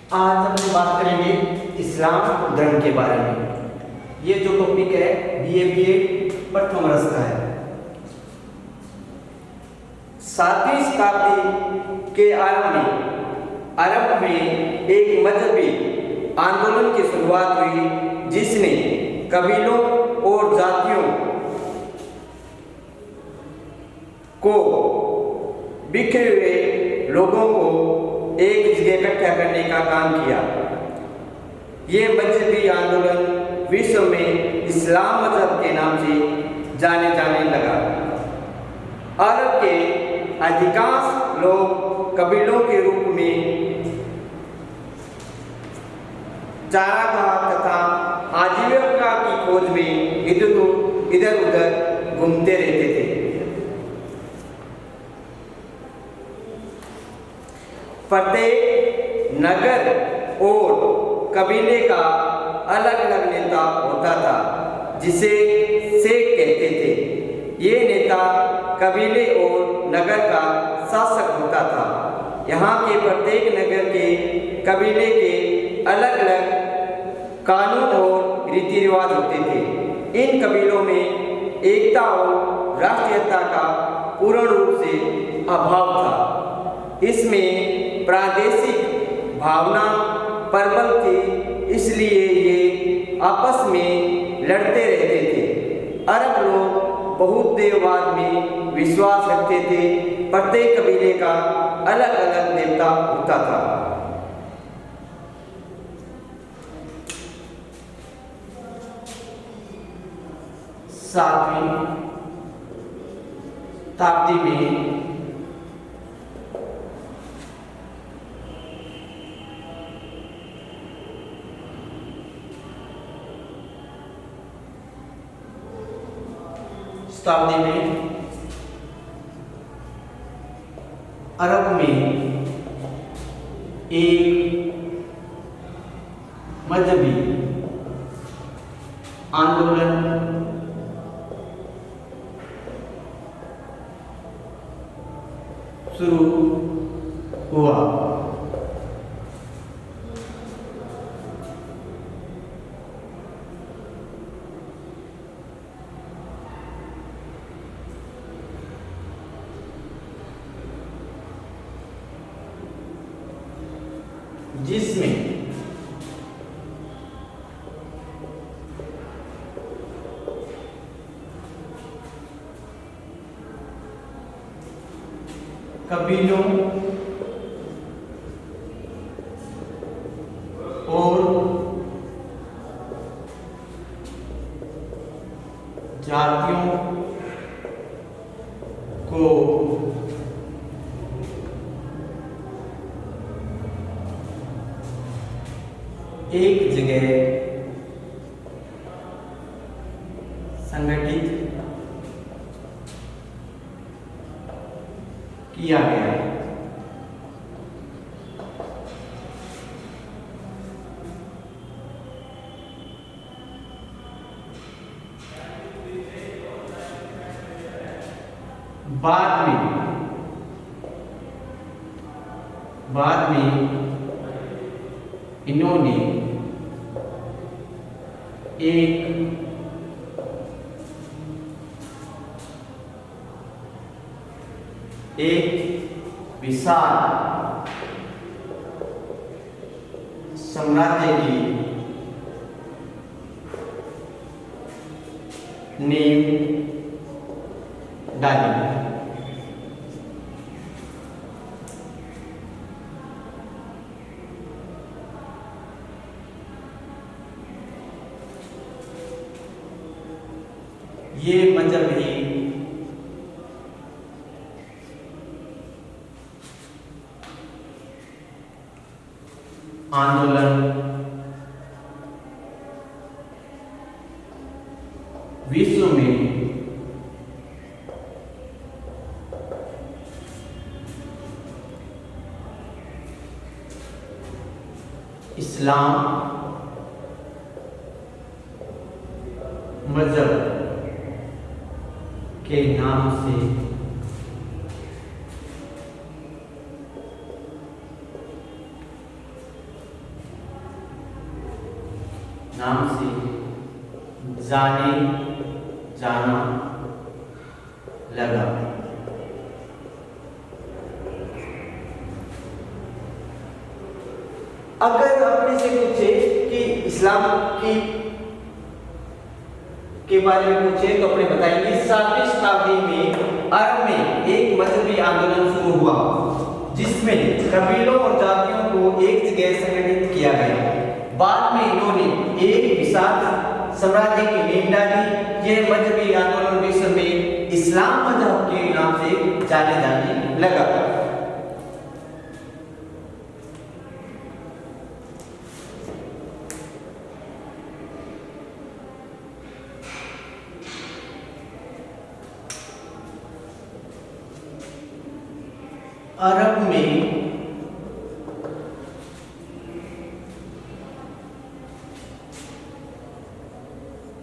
आज हम बात करेंगे इस्लाम धर्म के बारे में। ये जो टॉपिक है BA प्रथम वर्ष का है। 7वीं शताब्दी के आरंभ में अरब में एक मजहबी आंदोलन की शुरुआत हुई, जिसने कबीलों और जातियों को बिखरे हुए लोगों को एक जगह इकट्ठा करने का काम किया। ये मजहबी आंदोलन विश्व में इस्लाम मजहब के नाम से जाने जाने लगा। अरब के अधिकांश लोग कबीलों के रूप में चारागाह तथा आजीविका की खोज में इधर उधर घूमते रहते थे। प्रत्येक नगर और कबीले का अलग अलग नेता होता था, जिसे शेख कहते थे। ये नेता कबीले और नगर का शासक होता था। यहाँ के प्रत्येक नगर के कबीले के अलग अलग कानून और रीति रिवाज होते थे। इन कबीलों में एकता और राष्ट्रीयता का पूर्ण रूप से अभाव था। इसमें प्रादेशिक भावना प्रबल थी, इसलिए ये आपस में लड़ते रहते थे। अरब लोग बहुत देववाद में विश्वास रखते थे। प्रत्येक कबीले का अलग अलग देवता होता था। सातवीं शताब्दी में अरब में एक मजहबी आंदोलन शुरू हुआ। जिसमें कबीलों और जातियों को एक जगह संगठित किया गया है। बाद में इन्होंने एक विशाल साम्राज्य की नींव डाली। ये मजहबी आंदोलन विश्व में इस्लाम मजहब के नाम से नाम से जाने जाना लगा। अगर अपने से पूछे कि इस्लाम के बारे में पूछे तो अपने बताएंगे 7वीं शताब्दी में अरब में एक मजहबी आंदोलन शुरू हुआ जिसमें कबीलों और जातियों को एक जगह संगठित किया गया। बाद में इन्होंने एक विशाल साम्राज्य की नींव डाली। यह मजहबी आंदोलन विश्व में इस्लाम मजहब के नाम से जाने लगा। अरब में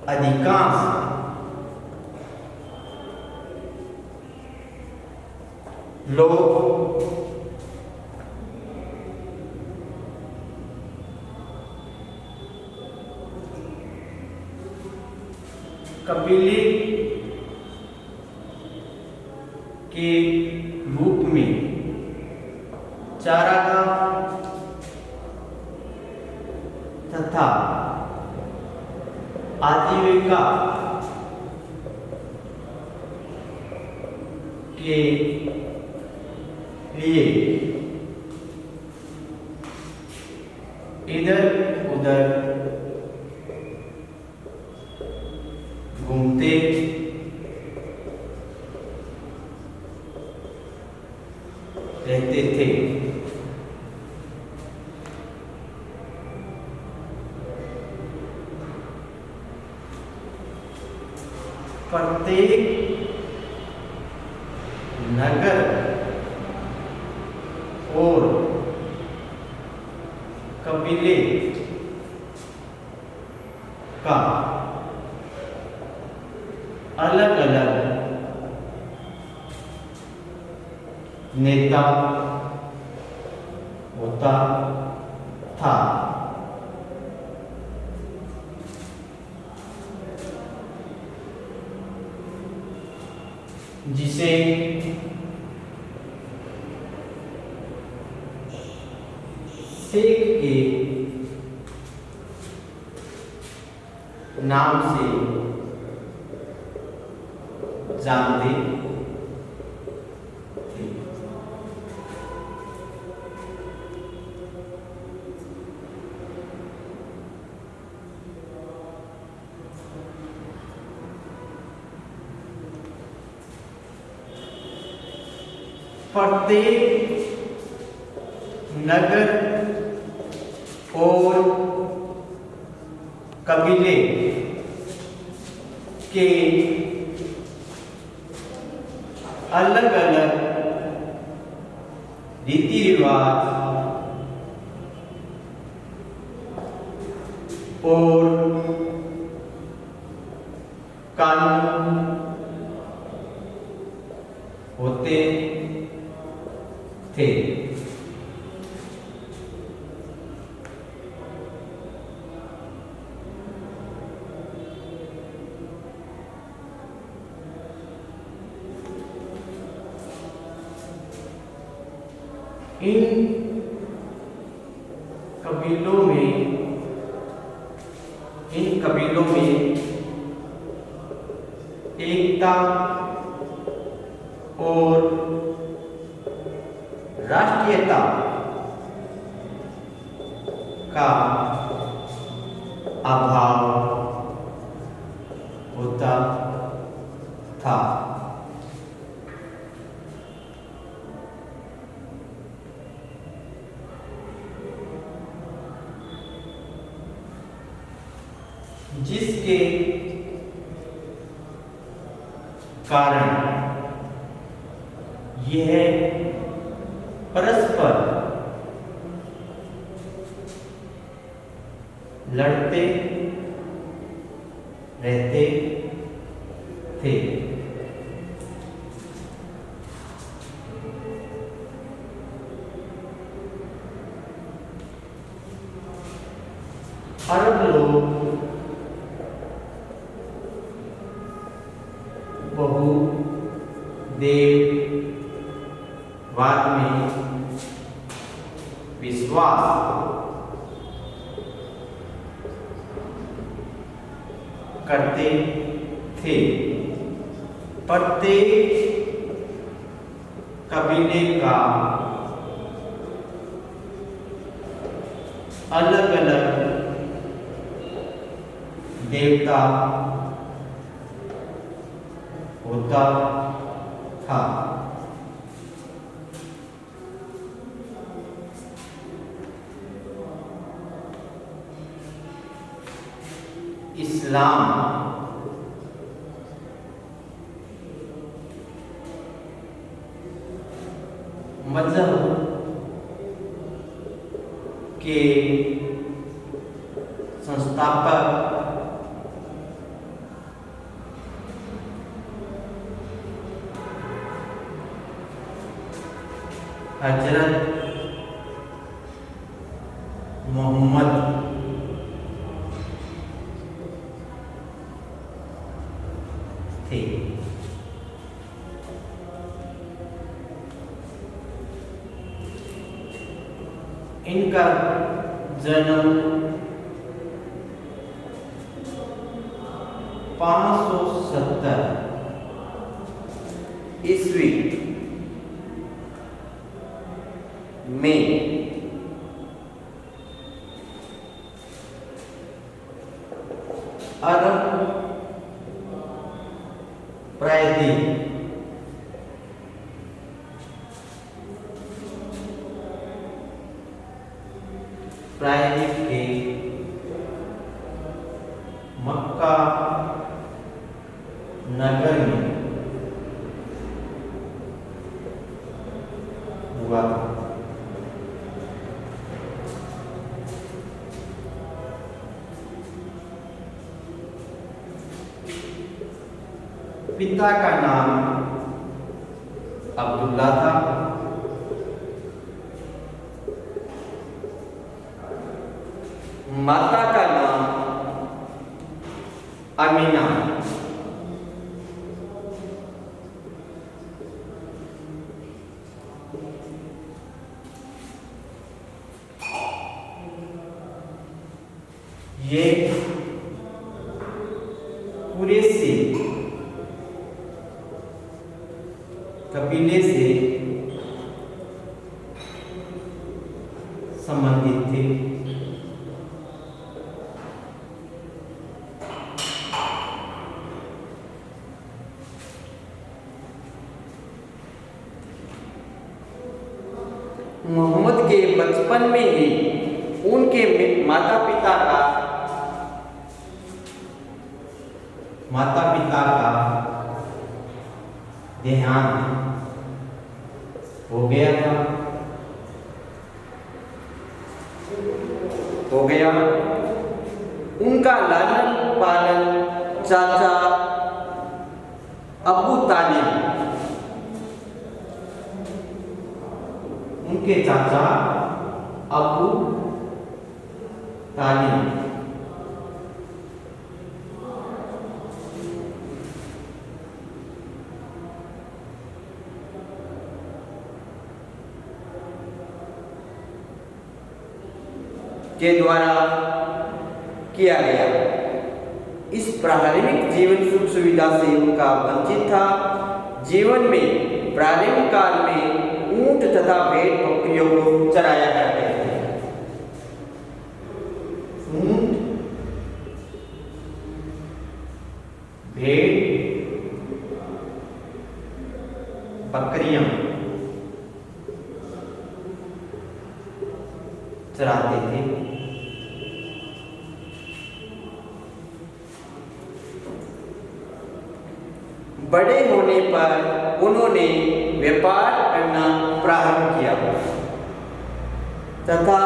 अधिकांश लोग कबीले के रूप में चारागाह तथा आजीविका के लिए इधर उधर घूमते रहते थे। प्रत्येक नगर और कबीले का अलग अलग नेता होता था। जिसे शेख के नाम से जानते थे। प्रत्येक नगर और कबीले के अलग अलग रीति रिवाज और कानून होते थे। इन कबीलों में एकता और राष्ट्रीयता का अभाव होता था। जिसके कारण यह परस्पर लड़ते रहते थे। अरब लोग बहुदेववाद में विश्वास करते थे। प्रत्येक कबीले का अलग अलग देवता होता था। इस्लाम मजहब के संस्थापक हजरत मोहम्मद थे। इनका जन्म 570 ईस्वी में अरब प्रायद्वीप के मक्का नगर में हुआ। पिता का नाम अब्दुल्ला था। माता का नाम अमीना। ये कुरैशी कबीले से संबंधित थे। मोहम्मद के बचपन में ही उनके माता पिता का देहांत हो गया। उनका लालन पालन चाचा अबू तालिब, उनके चाचा अबू तालिब के द्वारा किया गया। इस प्रारंभिक जीवन सुख सुविधा से उनका वंचित था। जीवन में प्रारंभिक काल में ऊंट तथा भेड़ बकरियों को चराया करते थे। ऊंट, भेड़, बकरियां चराते थे। बड़े होने पर उन्होंने व्यापार करना प्रारंभ किया तथा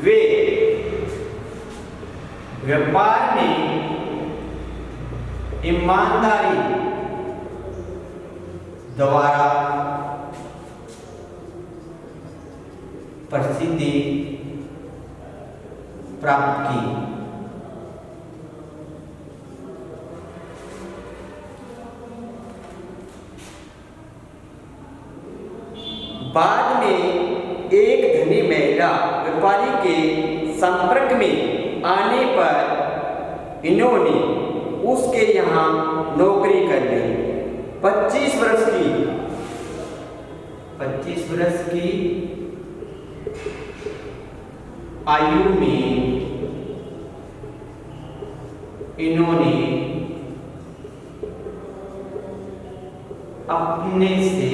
वे व्यापार में ईमानदारी द्वारा प्रसिद्धि प्राप्त की। बाद में एक धनी महिला व्यापारी के संपर्क में आने पर इन्होंने उसके यहाँ नौकरी कर ली। 25 वर्ष की आयु में इन्होंने अपने से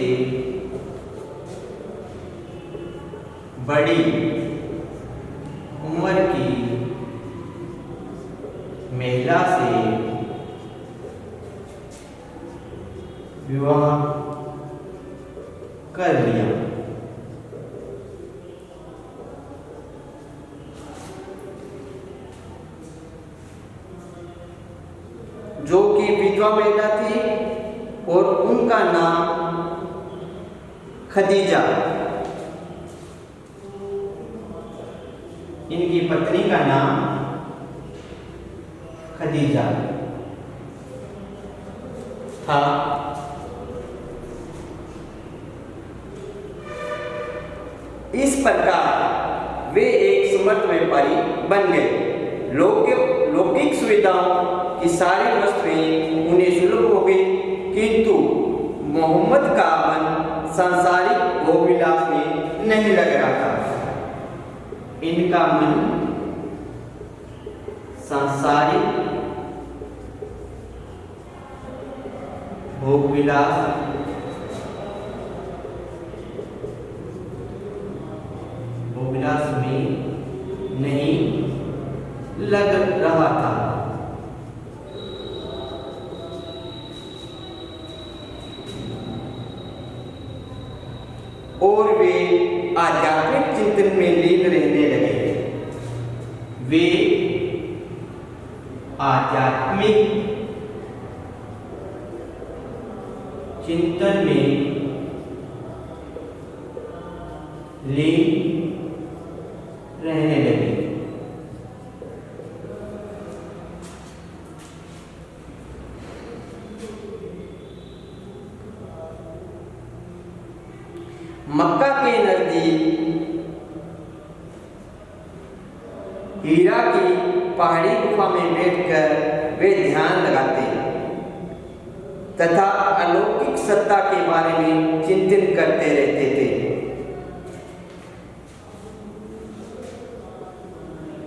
बड़ी उम्र की महिला से विवाह कर लिया। जो कि विधवा महिला थी और उनका नाम खदीजा, इनकी पत्नी का नाम खदीजा था। इस प्रकार वे एक समर्थ व्यापारी बन गए। लौकिक सुविधाओं की सारी वस्तुएं उन्हें सुलभ हो गई, किंतु मोहम्मद का मन सांसारिक भोग विलास में नहीं लग रहा था। इनका मन सांसारिक भोग विलास में नहीं लग रहा था। और वे आध्यात्मिक चिंतन में लीन रहने लगे। वे आध्यात्मिक चिंतन में लीन रहने लगे। मक्का के नजदीक हीरा की पहाड़ी गुफा में बैठकर वे ध्यान लगाते तथा अलौकिक सत्ता के बारे में चिंतन करते रहते थे।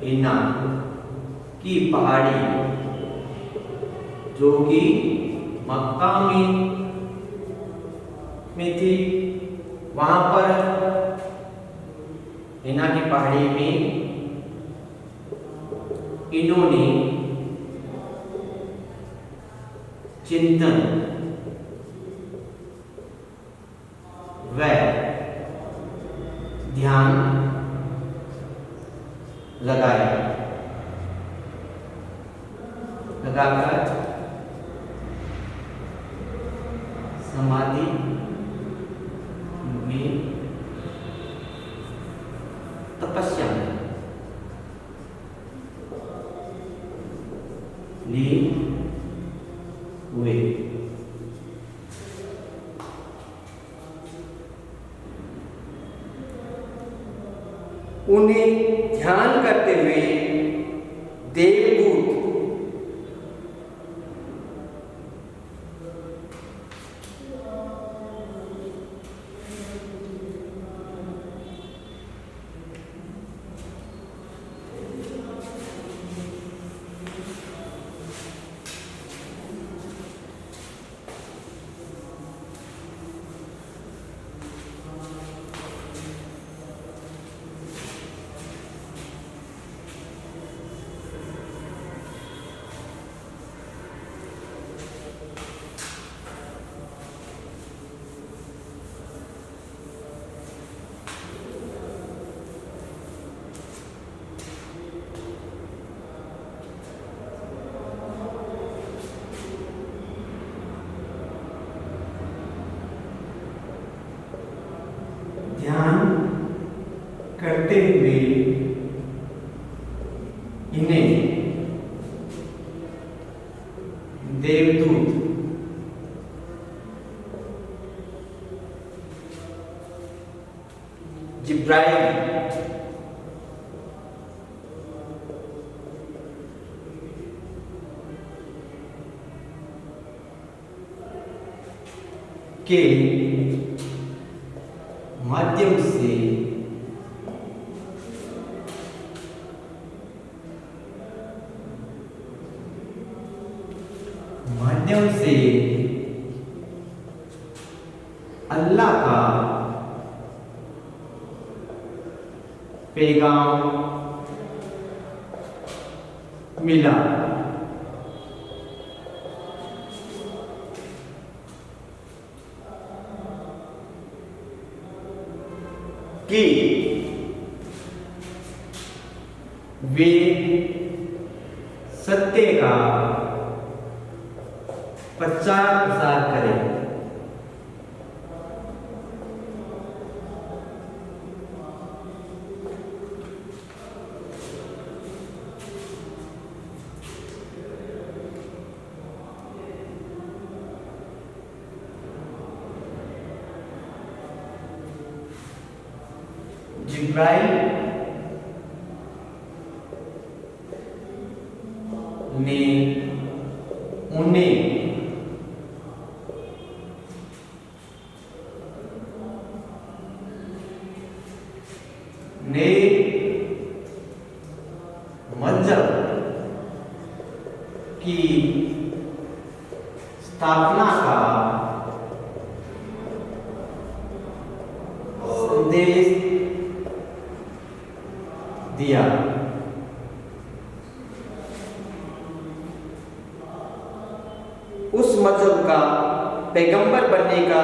हिना की पहाड़ी जो कि मक्का में थी, वहां पर हिना की पहाड़ी में इन्होंने चिंतन व ध्यान लगाकर समाधि में तपस्या लीन हुए। उन्हें ध्यान करते हुए देवदूत ध्यान करते हुए इन्हें देवदूत जिब्राइल के माध्यम से अल्लाह का पैगाम मिला। कि वे सत्य का प्रचार प्रसार करें। जिब्राइल ने उन्हें नए मजहब की स्थापना का संदेश दिया। उस मजहब का पैगंबर बनने का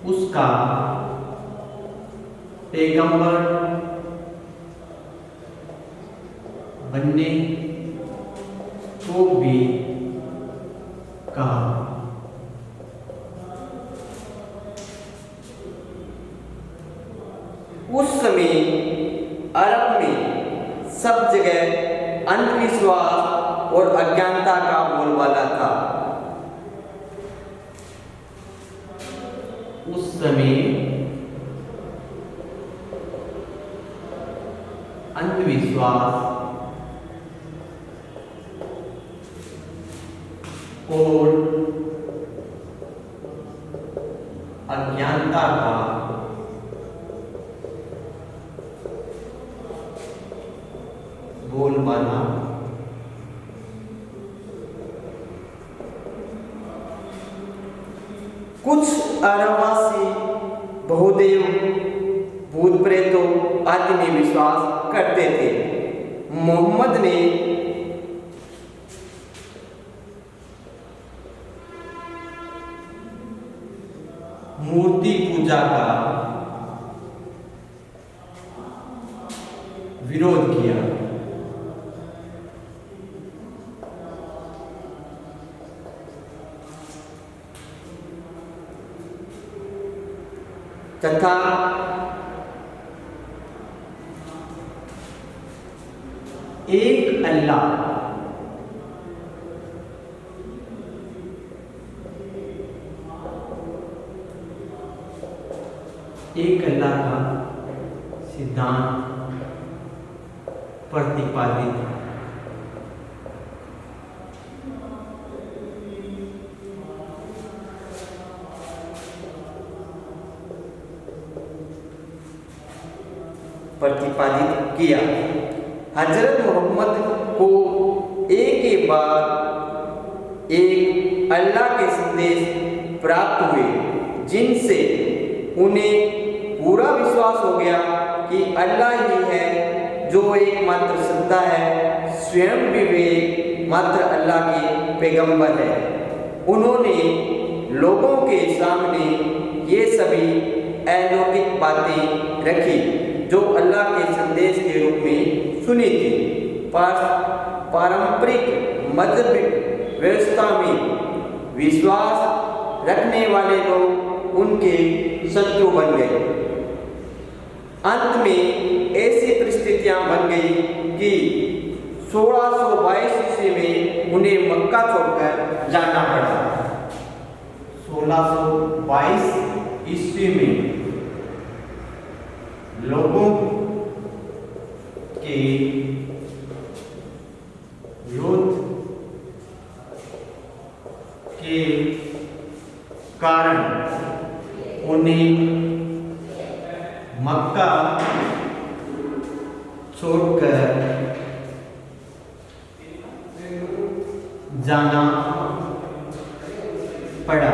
उसका पैगंबर बनने को भी कहा। उस समय अरब में सब जगह अंधविश्वास और अज्ञानता का बोलबाला था। उस समय अंधविश्वास और अज्ञानता का बोलबाला कुछ अरबवासी बहुदेव भूत प्रेतों आदि में विश्वास करते थे। मोहम्मद ने मूर्ति पूजा का विरोध किया। तथा एक अल्लाह का सिद्धांत प्रतिपादित है। प्रतिपादित किया। हजरत मोहम्मद को एक के बाद एक अल्लाह के संदेश प्राप्त हुए, जिनसे उन्हें पूरा विश्वास हो गया कि अल्लाह ही है जो एकमात्र सत्ता है, स्वयं भी वे मात्र अल्लाह के पैगंबर है। उन्होंने लोगों के सामने ये सभी अलौकिक बातें रखी जो अल्लाह के संदेश के रूप में सुनी थी। पारंपरिक मजहबी व्यवस्था में विश्वास रखने वाले लोग उनके शत्रु बन गए। अंत में ऐसी गई कि 1622 ईस्वी में उन्हें मक्का छोड़कर जाना पड़ा। 1622 ईस्वी में लोगों के विरोध के कारण उन्हें मक्का छोड़कर जाना पड़ा।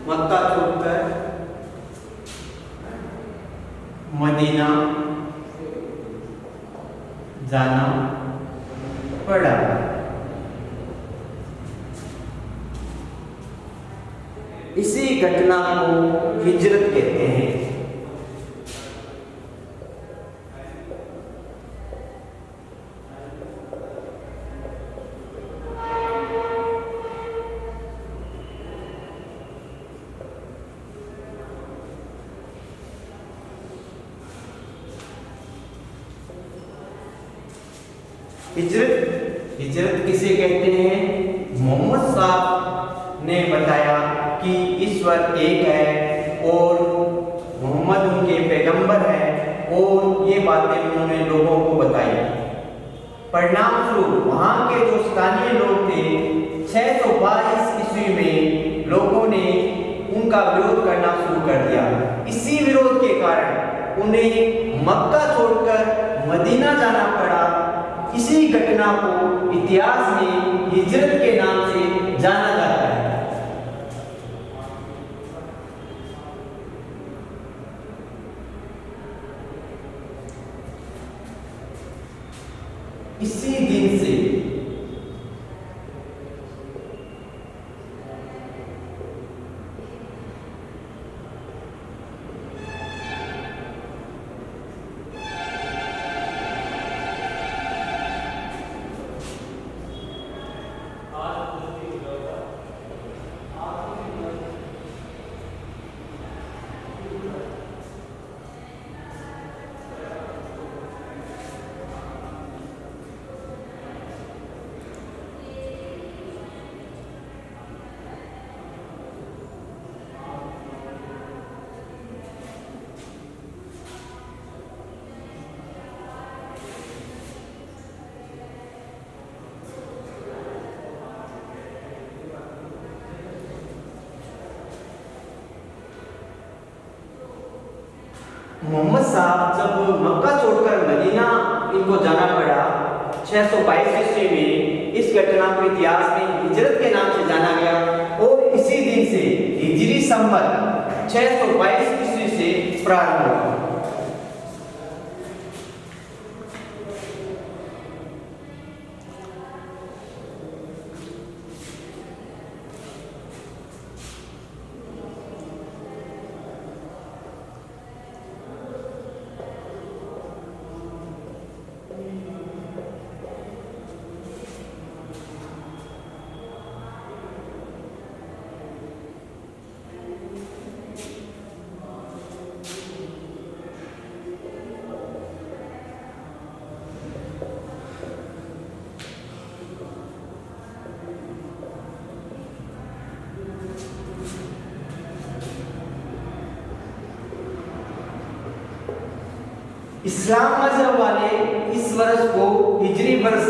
मक्का छोड़कर मदीना जाना पड़ा। इसी घटना को हिजरत कहते हैं। हिजरत किसे कहते हैं? मोहम्मद साहब ने बताया कि ईश्वर एक है और मोहम्मद उनके पैगंबर है, और ये बातें उन्होंने लोगों को बताई। परिणाम स्वरूप वहाँ के जो स्थानीय लोग थे, 622 ईस्वी में लोगों ने उनका विरोध करना शुरू कर दिया। इसी विरोध के कारण उन्हें मक्का छोड़कर मदीना जाना पड़ा। इसी घटना को इतिहास में हिजरत के नाम से जाना जाता है। इसी दिन से मोहम्मद साहब जब मक्का छोड़कर मदीना इनको जाना पड़ा 622 ईस्वी में, इस घटना को इतिहास में हिजरत के नाम से जाना गया और इसी दिन से हिजरी संवत 622 ईस्वी से प्रारंभ हुआ। इस्लाम मजहब वाले इस वर्ष को हिजरी वर्ष